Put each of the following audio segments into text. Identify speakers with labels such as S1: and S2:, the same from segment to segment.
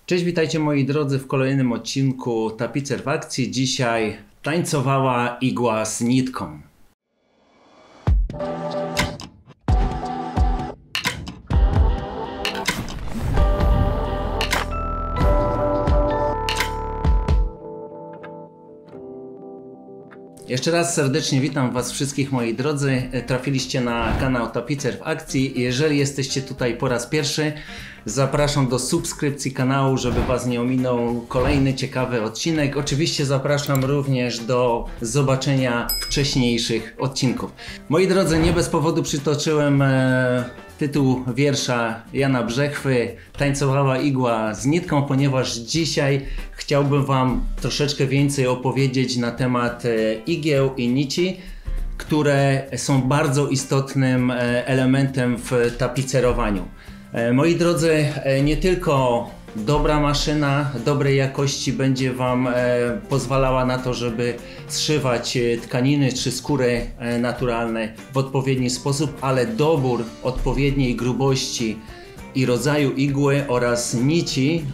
S1: Cześć, witajcie moi drodzy w kolejnym odcinku Tapicer w akcji. Dzisiaj tańcowała igła z nitką. Jeszcze raz serdecznie witam Was wszystkich moi drodzy. Trafiliście na kanał Tapicer w akcji. Jeżeli jesteście tutaj po raz pierwszy, zapraszam do subskrypcji kanału, żeby Was nie ominął kolejny ciekawy odcinek. Oczywiście zapraszam również do zobaczenia wcześniejszych odcinków. Moi drodzy, nie bez powodu przytoczyłem tytuł wiersza Jana Brzechwy Tańcowała igła z nitką, ponieważ dzisiaj chciałbym Wam troszeczkę więcej opowiedzieć na temat igieł i nici, które są bardzo istotnym elementem w tapicerowaniu. Moi drodzy, nie tylko dobra maszyna dobrej jakości będzie Wam pozwalała na to, żeby zszywać tkaniny czy skóry naturalne w odpowiedni sposób, ale dobór odpowiedniej grubości i rodzaju igły oraz nici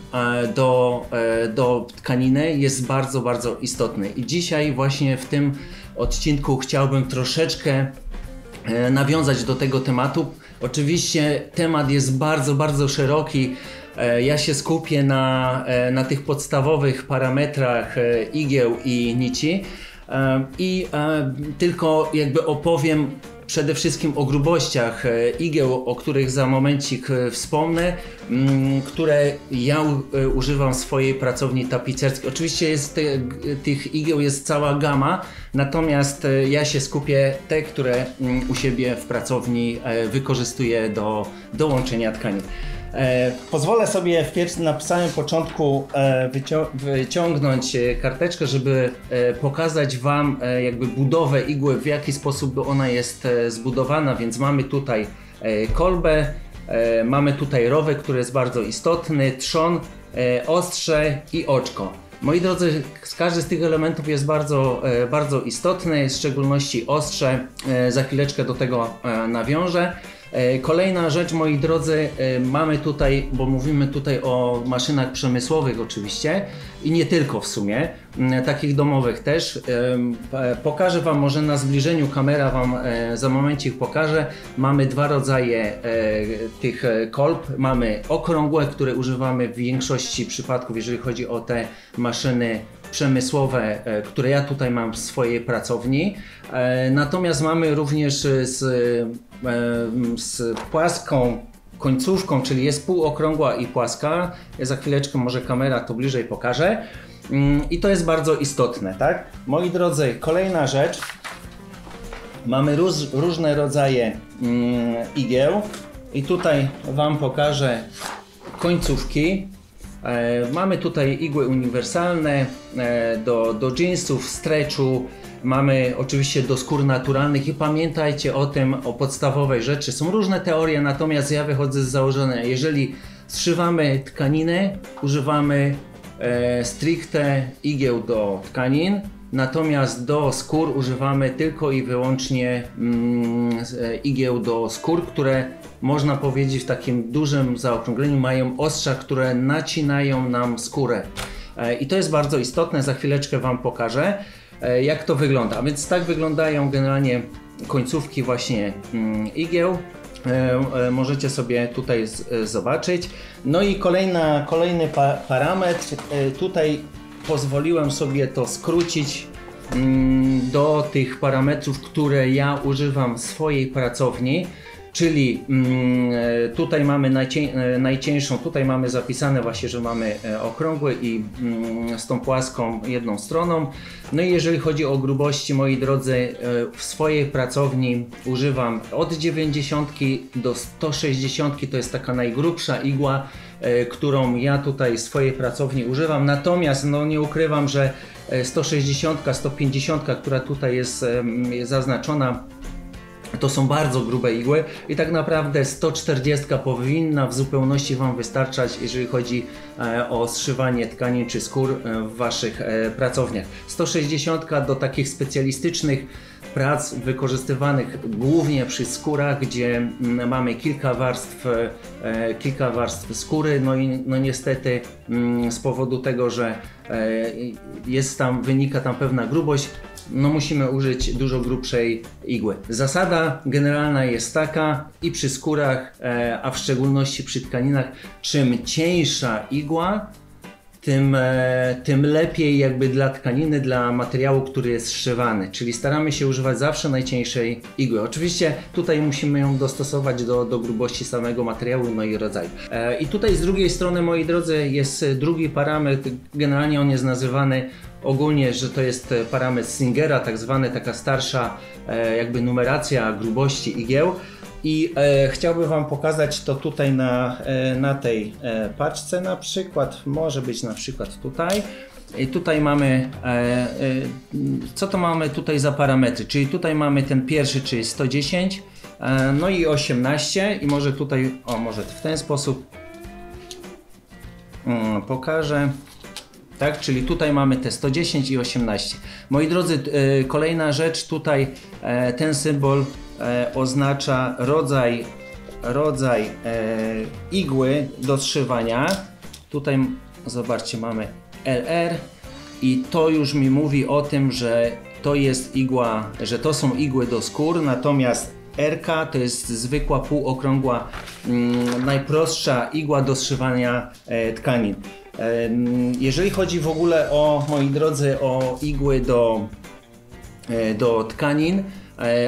S1: do tkaniny jest bardzo istotny. I dzisiaj właśnie w tym odcinku chciałbym troszeczkę nawiązać do tego tematu. Oczywiście temat jest bardzo szeroki. Ja się skupię na tych podstawowych parametrach igieł i nici i tylko jakby opowiem przede wszystkim o grubościach igieł, o których za momencik wspomnę, które ja używam w swojej pracowni tapicerskiej. Oczywiście tych igieł jest cała gama, natomiast ja się skupię te, które u siebie w pracowni wykorzystuję do łączenia tkanin. Pozwolę sobie na samym początku wyciągnąć karteczkę, mamy pokazać Wam jakby budowę igły, w jaki sposób ona jest zbudowana, więc mamy tutaj kolbę, mamy tutaj rowek, który jest bardzo istotny, trzon, ostrze i oczko. Moi drodzy, każdy z tych elementów jest bardzo istotny, w szczególności ostrze, za chwileczkę do tego nawiążę. Kolejna rzecz, moi drodzy, mamy tutaj, bo mówimy tutaj o maszynach przemysłowych oczywiście i nie tylko w sumie, takich domowych też. Pokażę Wam może na zbliżeniu, kamera Wam za momencik pokaże. Mamy dwa rodzaje tych kolb. Mamy okrągłe, które używamy w większości przypadków, jeżeli chodzi o te maszyny przemysłowe, które ja tutaj mam w swojej pracowni. Natomiast mamy również z płaską końcówką, czyli jest półokrągła i płaska. Ja za chwileczkę może kamera to bliżej pokaże. I to jest bardzo istotne, tak? Moi drodzy, kolejna rzecz. Mamy różne rodzaje igieł i tutaj Wam pokażę końcówki. Mamy tutaj igły uniwersalne do jeansów, stretchu, mamy oczywiście do skór naturalnych i pamiętajcie o tym, o podstawowej rzeczy. Są różne teorie, natomiast ja wychodzę z założenia, jeżeli zszywamy tkaninę, używamy stricte igieł do tkanin, natomiast do skór używamy tylko i wyłącznie igieł do skór, które można powiedzieć w takim dużym zaokrągleniu mają ostrza, które nacinają nam skórę. I to jest bardzo istotne, za chwileczkę Wam pokażę, jak to wygląda. A więc tak wyglądają generalnie końcówki właśnie igieł. Możecie sobie tutaj zobaczyć. No i kolejny parametr. Tutaj pozwoliłem sobie to skrócić do tych parametrów, które ja używam w swojej pracowni. Czyli tutaj mamy najcieńszą, tutaj mamy zapisane właśnie, że mamy okrągły i z tą płaską jedną stroną. No i jeżeli chodzi o grubości, moi drodzy, w swojej pracowni używam od 90 do 160, to jest taka najgrubsza igła, którą ja tutaj w swojej pracowni używam. Natomiast no nie ukrywam, że 160, 150, która tutaj jest zaznaczona, To są bardzo grube igły i tak naprawdę 140 powinna w zupełności Wam wystarczać, jeżeli chodzi o zszywanie tkanin czy skór w Waszych pracowniach. 160 do takich specjalistycznych prac wykorzystywanych głównie przy skórach, gdzie mamy kilka warstw skóry, no i no niestety z powodu tego, że wynika tam pewna grubość, no musimy użyć dużo grubszej igły. Zasada generalna jest taka i przy skórach, a w szczególności przy tkaninach, czym cieńsza igła, tym lepiej jakby dla tkaniny, dla materiału, który jest zszywany. Czyli staramy się używać zawsze najcieńszej igły. Oczywiście tutaj musimy ją dostosować do grubości samego materiału, no i rodzaju. I tutaj z drugiej strony, moi drodzy, jest drugi parametr. Generalnie on jest nazywany ogólnie, że to jest parametr Slingera, tak zwany, taka starsza jakby numeracja grubości igieł. I chciałbym Wam pokazać to tutaj na tej paczce na przykład, może być na przykład tutaj. I tutaj mamy, co to mamy tutaj za parametry, czyli tutaj mamy ten pierwszy, czyli 110, no i 18 i może tutaj, może w ten sposób pokażę. Tak, czyli tutaj mamy te 110 i 18. Moi drodzy, kolejna rzecz, tutaj ten symbol oznacza rodzaj igły do zszywania. Tutaj zobaczcie, mamy LR i to już mi mówi o tym, że to jest igła, że to są igły do skór, natomiast RK to jest zwykła półokrągła, najprostsza igła do zszywania tkanin. Jeżeli chodzi w ogóle moi drodzy, o igły do tkanin,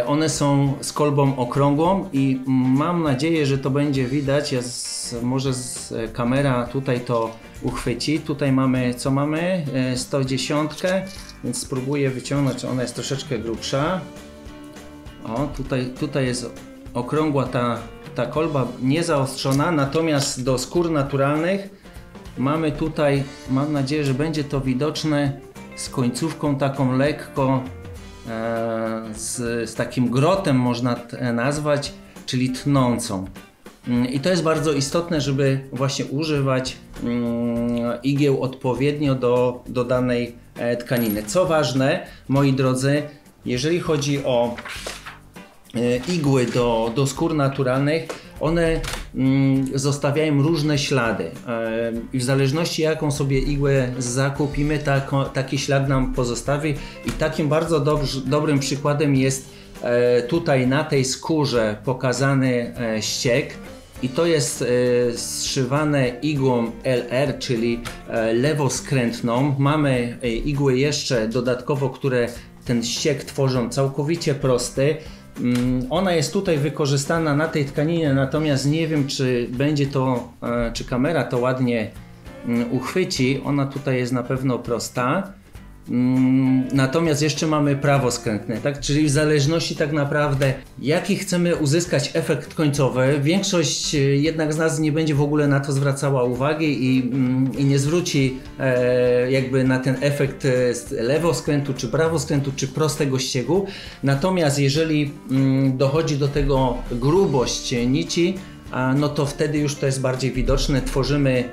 S1: one są z kolbą okrągłą i mam nadzieję, że to będzie widać. Może kamera tutaj to uchwyci. Tutaj mamy, co mamy? 110, więc spróbuję wyciągnąć, ona jest troszeczkę grubsza. Tutaj jest okrągła ta kolba, niezaostrzona, natomiast do skór naturalnych mamy tutaj, mam nadzieję, że będzie to widoczne, z końcówką taką lekko, z takim grotem można nazwać, czyli tnącą. I to jest bardzo istotne, żeby właśnie używać igieł odpowiednio do danej tkaniny. Co ważne, moi drodzy, jeżeli chodzi o igły do skór naturalnych, one zostawiają różne ślady i w zależności jaką sobie igłę zakupimy, taki ślad nam pozostawi i takim bardzo dobrym przykładem jest tutaj na tej skórze pokazany ściek i to jest zszywane igłą LR, czyli lewoskrętną. Mamy igły jeszcze dodatkowo, które ten ściek tworzą całkowicie prosty. Ona jest tutaj wykorzystana na tej tkaninie, natomiast nie wiem, czy kamera to ładnie uchwyci. Ona tutaj jest na pewno prosta. Natomiast jeszcze mamy prawoskrętne, tak? Czyli w zależności tak naprawdę jaki chcemy uzyskać efekt końcowy, większość jednak z nas nie będzie w ogóle na to zwracała uwagi i nie zwróci jakby na ten efekt lewoskrętu, czy prawoskrętu, czy prostego ściegu. Natomiast jeżeli dochodzi do tego grubość nici, no to wtedy już to jest bardziej widoczne. Tworzymy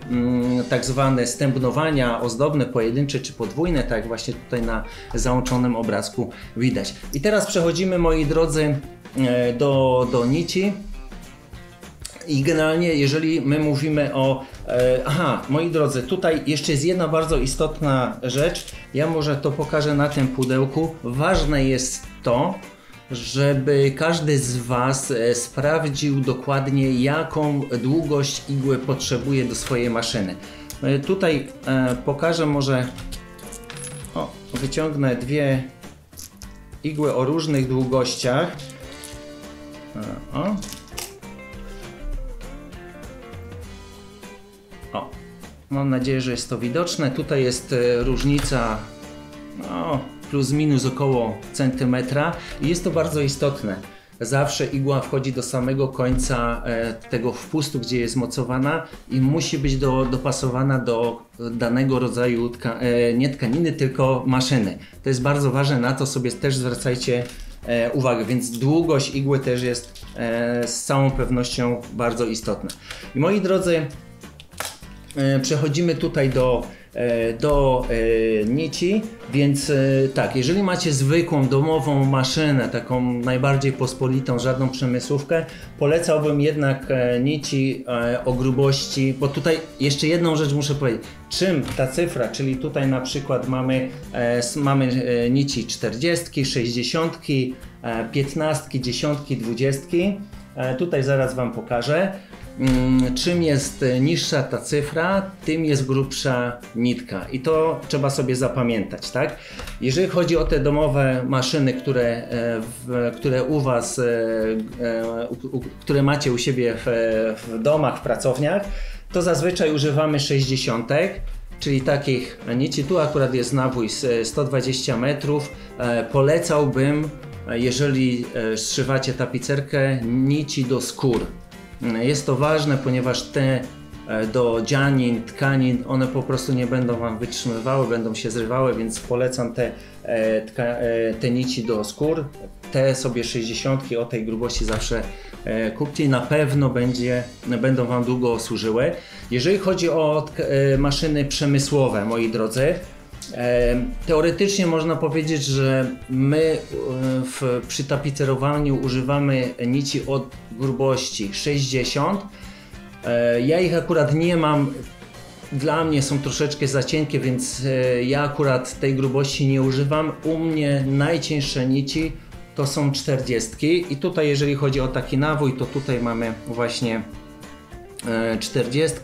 S1: tak zwane stępnowania ozdobne, pojedyncze czy podwójne, tak jak właśnie tutaj na załączonym obrazku widać. I teraz przechodzimy, moi drodzy, do nici. I generalnie, jeżeli my mówimy moi drodzy, tutaj jeszcze jest jedna bardzo istotna rzecz. Ja może to pokażę na tym pudełku. Ważne jest to, żeby każdy z Was sprawdził dokładnie, jaką długość igły potrzebuje do swojej maszyny. Tutaj pokażę, może wyciągnę dwie igły o różnych długościach. Mam nadzieję, że jest to widoczne. Tutaj jest różnica plus minus około centymetra i jest to bardzo istotne. Zawsze igła wchodzi do samego końca tego wpustu, gdzie jest mocowana i musi być dopasowana do danego rodzaju nie tkaniny, tylko maszyny. To jest bardzo ważne, na to sobie też zwracajcie uwagę, więc długość igły też jest z całą pewnością bardzo istotna. I moi drodzy, przechodzimy tutaj do nici, więc tak, jeżeli macie zwykłą domową maszynę, taką najbardziej pospolitą, żadną przemysłówkę, polecałbym jednak nici o grubości, bo tutaj jeszcze jedną rzecz muszę powiedzieć, czym ta cyfra, czyli tutaj na przykład mamy nici 40, 60, 15, 10, 20, tutaj zaraz Wam pokażę. Czym jest niższa ta cyfra, tym jest grubsza nitka i to trzeba sobie zapamiętać, tak? Jeżeli chodzi o te domowe maszyny, które u Was, które macie u siebie w domach, w pracowniach, to zazwyczaj używamy 60, czyli takich nici. Tu akurat jest nawój 120 metrów. Polecałbym, jeżeli zszywacie tapicerkę, nici do skór. Jest to ważne, ponieważ te do dzianin, tkanin, one po prostu nie będą Wam wytrzymywały, będą się zrywały, więc polecam te nici do skór. Te sobie 60 o tej grubości zawsze kupcie i na pewno będą Wam długo służyły. Jeżeli chodzi o maszyny przemysłowe, moi drodzy, teoretycznie można powiedzieć, że my przy tapicerowaniu używamy nici od grubości 60. Ja ich akurat nie mam, dla mnie są troszeczkę za cienkie, więc ja akurat tej grubości nie używam. U mnie najcieńsze nici to są 40 i tutaj jeżeli chodzi o taki nawój, to tutaj mamy właśnie 40,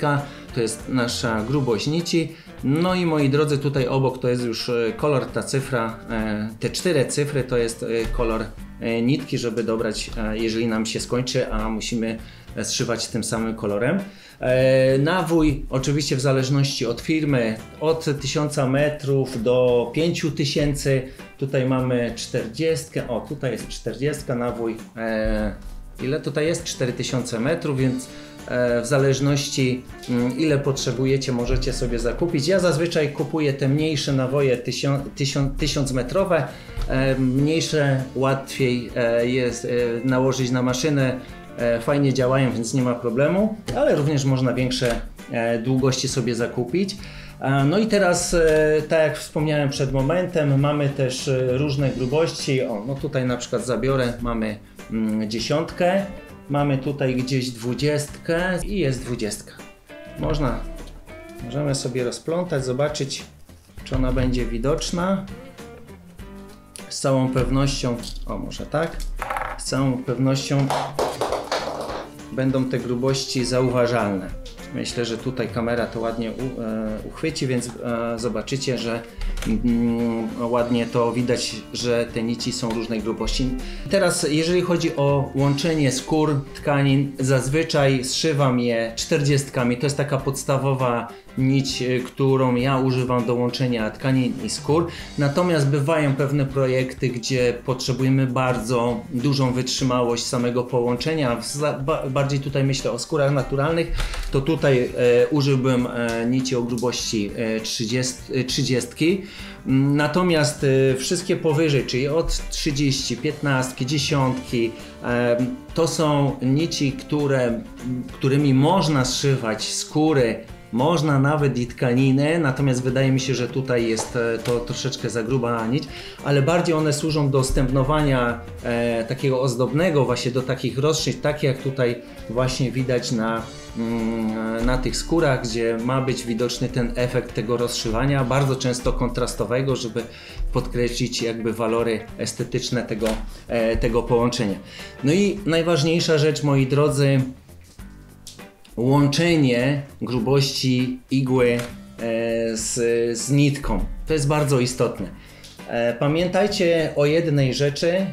S1: to jest nasza grubość nici. No i moi drodzy, tutaj obok to jest już kolor, ta cyfra, te 4 cyfry to jest kolor nitki, żeby dobrać, jeżeli nam się skończy, a musimy zszywać tym samym kolorem. Nawój oczywiście w zależności od firmy, od 1000 metrów do 5000, tutaj mamy 40, o tutaj jest 40 nawój, ile tutaj jest? 4000 metrów, więc w zależności ile potrzebujecie, możecie sobie zakupić. Ja zazwyczaj kupuję te mniejsze nawoje 1000 metrowe, mniejsze łatwiej jest nałożyć na maszynę, fajnie działają, więc nie ma problemu, ale również można większe długości sobie zakupić. No i teraz, tak jak wspomniałem przed momentem, mamy też różne grubości. O, no tutaj na przykład zabiorę, mamy 10, mamy tutaj gdzieś 20 i jest 20. Możemy sobie rozplątać, zobaczyć, czy ona będzie widoczna. Z całą pewnością, o może tak, z całą pewnością będą te grubości zauważalne. Myślę, że tutaj kamera to ładnie uchwyci, więc zobaczycie, że ładnie to widać, że te nici są różnej grubości. Teraz jeżeli chodzi o łączenie skór, tkanin, zazwyczaj zszywam je 40. To jest taka podstawowa nić, którą ja używam do łączenia tkanin i skór. Natomiast bywają pewne projekty, gdzie potrzebujemy bardzo dużą wytrzymałość samego połączenia. Bardziej tutaj myślę o skórach naturalnych, to tutaj użyłbym nici o grubości 30. Natomiast wszystkie powyżej, czyli od 30, 15, 10, to są nici, którymi można zszywać skóry, można nawet i tkaniny, natomiast wydaje mi się, że tutaj jest to troszeczkę za gruba nić, ale bardziej one służą do stępnowania takiego ozdobnego, właśnie do takich rozszyć, takie jak tutaj właśnie widać na tych skórach, gdzie ma być widoczny ten efekt tego rozszywania, bardzo często kontrastowego, żeby podkreślić jakby walory estetyczne tego połączenia. No i najważniejsza rzecz, moi drodzy, łączenie grubości igły z nitką. To jest bardzo istotne. Pamiętajcie o jednej rzeczy,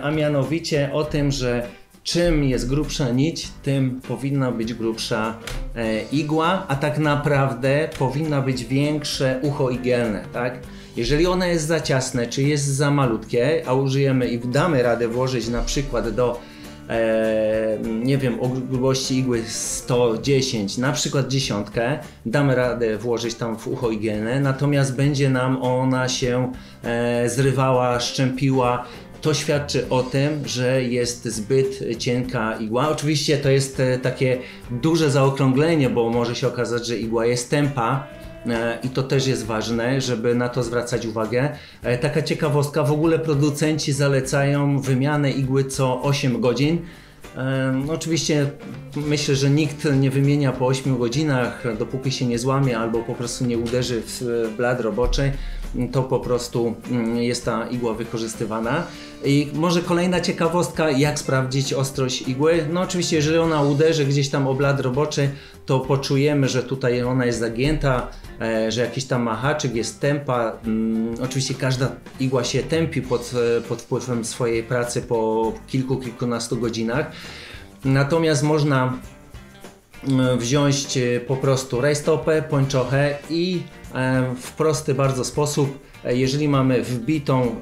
S1: a mianowicie o tym, że czym jest grubsza nić, tym powinna być grubsza igła, a tak naprawdę powinno być większe ucho igielne, tak? Jeżeli ono jest za ciasne, czy jest za malutkie, a użyjemy i damy radę włożyć na przykład do nie wiem, o grubości igły 110, na przykład 10, damy radę włożyć tam w ucho igielne, natomiast będzie nam ona się zrywała, szczępiła, to świadczy o tym, że jest zbyt cienka igła. Oczywiście to jest takie duże zaokrąglenie, bo może się okazać, że igła jest tępa. I to też jest ważne, żeby na to zwracać uwagę. Taka ciekawostka, w ogóle producenci zalecają wymianę igły co 8 godzin. Oczywiście myślę, że nikt nie wymienia po 8 godzinach, dopóki się nie złamie albo po prostu nie uderzy w blat roboczy, to po prostu jest ta igła wykorzystywana. I może kolejna ciekawostka, jak sprawdzić ostrość igły. No oczywiście, jeżeli ona uderzy gdzieś tam o blat roboczy, to poczujemy, że tutaj ona jest zagięta, że jakiś tam ma haczyk, jest tępa. Oczywiście każda igła się tępi pod wpływem swojej pracy po kilkunastu godzinach. Natomiast można wziąć po prostu rajstopę, pończochę i w prosty bardzo sposób, jeżeli mamy wbitą,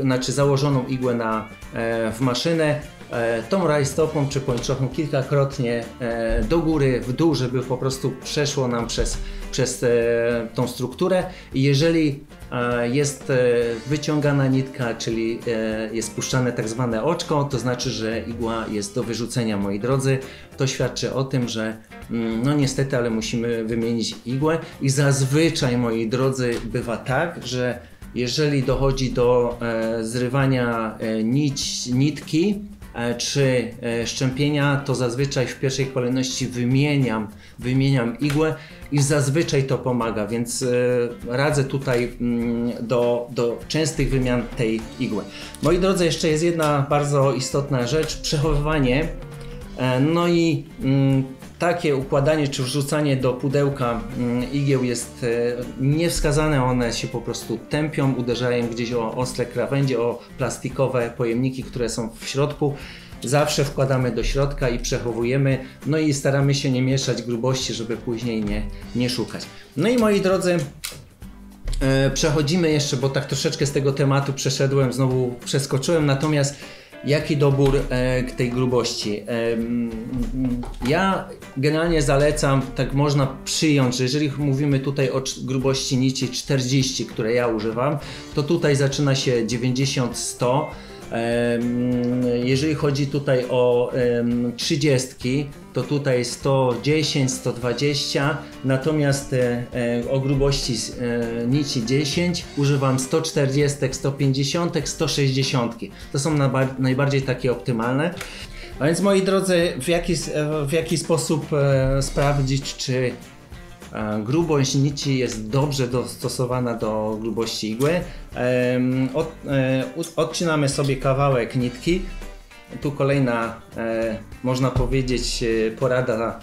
S1: znaczy założoną igłę w maszynę, tą rajstopą czy pończochą kilkakrotnie do góry, w dół, żeby po prostu przeszło nam przez tą strukturę. I jeżeli jest wyciągana nitka, czyli jest puszczane tak zwane oczko, to znaczy, że igła jest do wyrzucenia, moi drodzy. To świadczy o tym, że no niestety, ale musimy wymienić igłę i zazwyczaj, moi drodzy, bywa tak, że jeżeli dochodzi do zrywania nitki czy szczępienia, to zazwyczaj w pierwszej kolejności wymieniam igłę i zazwyczaj to pomaga, więc radzę tutaj do częstych wymian tej igły. Moi drodzy, jeszcze jest jedna bardzo istotna rzecz, przechowywanie. No i takie układanie czy wrzucanie do pudełka igieł jest niewskazane, one się po prostu tępią, uderzają gdzieś o ostre krawędzie, o plastikowe pojemniki, które są w środku. Zawsze wkładamy do środka i przechowujemy, no i staramy się nie mieszać grubości, żeby później nie szukać. No i moi drodzy, przechodzimy jeszcze, bo tak troszeczkę z tego tematu przeszedłem, znowu przeskoczyłem, natomiast jaki dobór tej grubości? Ja generalnie zalecam, tak można przyjąć, że jeżeli mówimy tutaj o grubości nici 40, które ja używam, to tutaj zaczyna się 90-100. Jeżeli chodzi tutaj o 30, to tutaj 110, 120, natomiast o grubości nici 10 używam 140, 150, 160. To są najbardziej takie optymalne. A więc moi drodzy, w jaki sposób sprawdzić, czy grubość nici jest dobrze dostosowana do grubości igły? Odcinamy sobie kawałek nitki. Tu kolejna, można powiedzieć, porada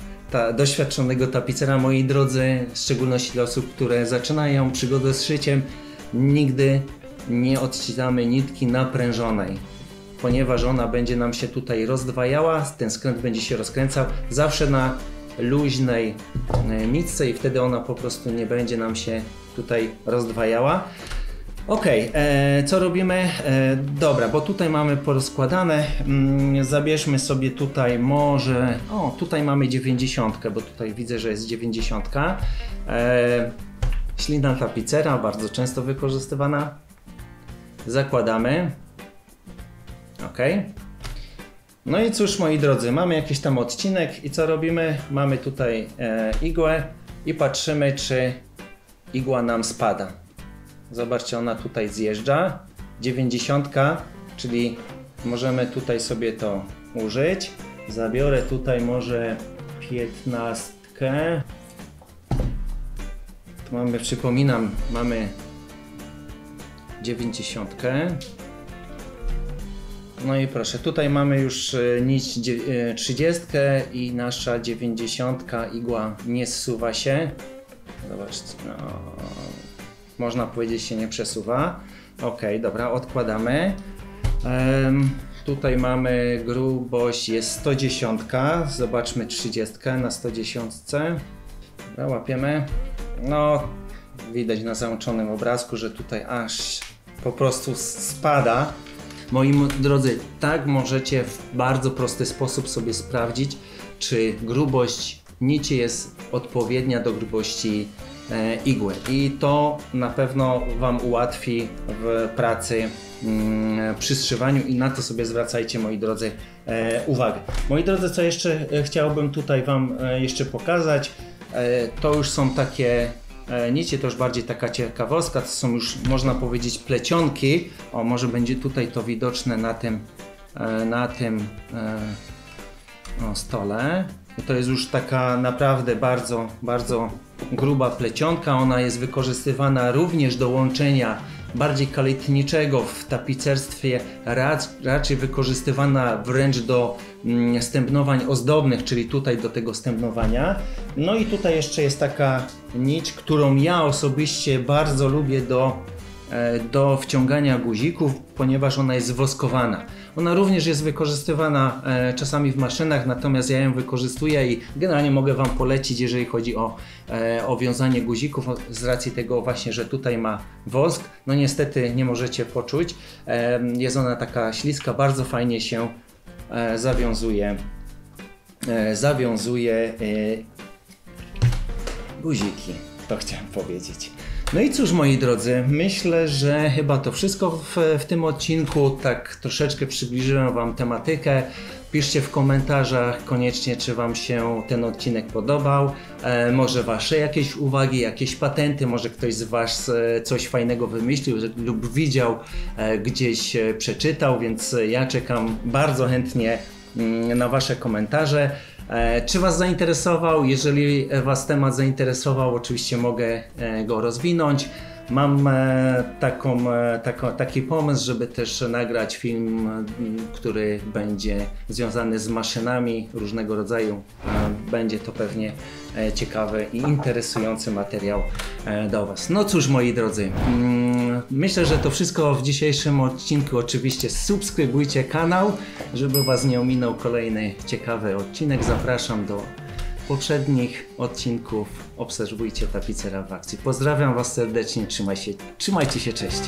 S1: doświadczonego tapicera. Moi drodzy, w szczególności dla osób, które zaczynają przygodę z szyciem, nigdy nie odcinamy nitki naprężonej, ponieważ ona będzie nam się tutaj rozdwajała, ten skręt będzie się rozkręcał. Zawsze na luźnej nitce i wtedy ona po prostu nie będzie nam się tutaj rozdwajała. Ok, co robimy? Dobra, bo tutaj mamy porozkładane. Zabierzmy sobie tutaj może... O, tutaj mamy 90, bo tutaj widzę, że jest 90. Ślina tapicera, bardzo często wykorzystywana. Zakładamy. Ok. No i cóż, moi drodzy, mamy jakiś tam odcinek i co robimy? Mamy tutaj igłę i patrzymy, czy igła nam spada. Zobaczcie, ona tutaj zjeżdża. 90, czyli możemy tutaj sobie to użyć. Zabiorę tutaj może 15. Tu mamy, przypominam, mamy 90. No i proszę, tutaj mamy już nić 30 i nasza 90 igła nie zsuwa się. Zobaczcie, no, można powiedzieć, się nie przesuwa. Ok, dobra, odkładamy. Tutaj mamy grubość, jest 110. Zobaczmy 30 na 110. Dobra, łapiemy. No, widać na załączonym obrazku, że tutaj aż po prostu spada. Moi drodzy, tak możecie w bardzo prosty sposób sobie sprawdzić, czy grubość nici jest odpowiednia do grubości igły i to na pewno Wam ułatwi w pracy przy zszywaniu i na to sobie zwracajcie, moi drodzy, uwagę. Moi drodzy, co jeszcze chciałbym tutaj Wam jeszcze pokazać, to już są takie nicie, to już bardziej taka ciekawostka, to są już, można powiedzieć, plecionki. O, może będzie tutaj to widoczne na tym stole. To jest już taka naprawdę bardzo, bardzo gruba plecionka. Ona jest wykorzystywana również do łączenia bardziej kaletniczego w tapicerstwie, raczej wykorzystywana wręcz do stępnowań ozdobnych, czyli tutaj do tego stępnowania. No i tutaj jeszcze jest taka nić, którą ja osobiście bardzo lubię do wciągania guzików, ponieważ ona jest woskowana. Ona również jest wykorzystywana czasami w maszynach, natomiast ja ją wykorzystuję i generalnie mogę Wam polecić, jeżeli chodzi o wiązanie guzików, z racji tego właśnie, że tutaj ma wosk. No niestety nie możecie poczuć. Jest ona taka śliska, bardzo fajnie się zawiązuje guziki, to chciałem powiedzieć. No i cóż, moi drodzy, myślę, że chyba to wszystko w tym odcinku. Tak troszeczkę przybliżyłem Wam tematykę. Piszcie w komentarzach koniecznie, czy Wam się ten odcinek podobał. Może Wasze jakieś uwagi, jakieś patenty, może ktoś z Was coś fajnego wymyślił lub widział, gdzieś przeczytał, więc ja czekam bardzo chętnie na Wasze komentarze. Czy Was zainteresował? Jeżeli Was temat zainteresował, oczywiście mogę go rozwinąć. Mam taki pomysł, żeby też nagrać film, który będzie związany z maszynami różnego rodzaju. Będzie to pewnie ciekawy i interesujący materiał do Was. No cóż, moi drodzy, myślę, że to wszystko w dzisiejszym odcinku. Oczywiście subskrybujcie kanał, żeby Was nie ominął kolejny ciekawy odcinek. Zapraszam do poprzednich odcinków. Obserwujcie Tapicera w akcji. Pozdrawiam Was serdecznie, trzymajcie się, cześć!